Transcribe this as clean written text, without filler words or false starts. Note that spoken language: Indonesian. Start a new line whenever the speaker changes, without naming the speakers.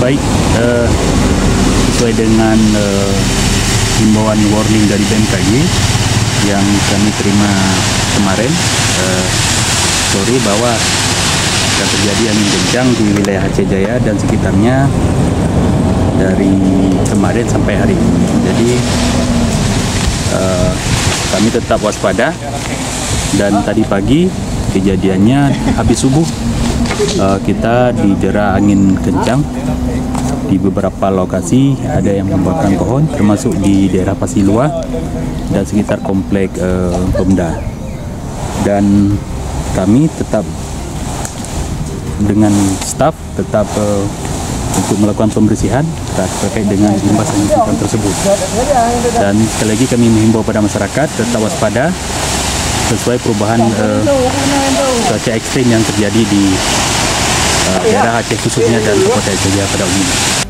Baik, sesuai dengan himbauan warning dari BMKG yang kami terima kemarin sore bahwa akan terjadi angin kencang di wilayah Aceh Jaya dan sekitarnya dari kemarin sampai hari ini. Jadi kami tetap waspada, dan tadi pagi kejadiannya habis subuh kita didera angin kencang di beberapa lokasi, ada yang membakar pohon termasuk di daerah Pasilua dan sekitar komplek Pemda. Dan kami tetap dengan staf tetap untuk melakukan pembersihan terkait dengan imbas angin kencang tersebut. Dan sekali lagi kami menghimbau pada masyarakat tetap waspada sesuai perubahan cuaca ekstrim yang terjadi di daerah Aceh khususnya dan Kota Aceh Jaya pada umumnya.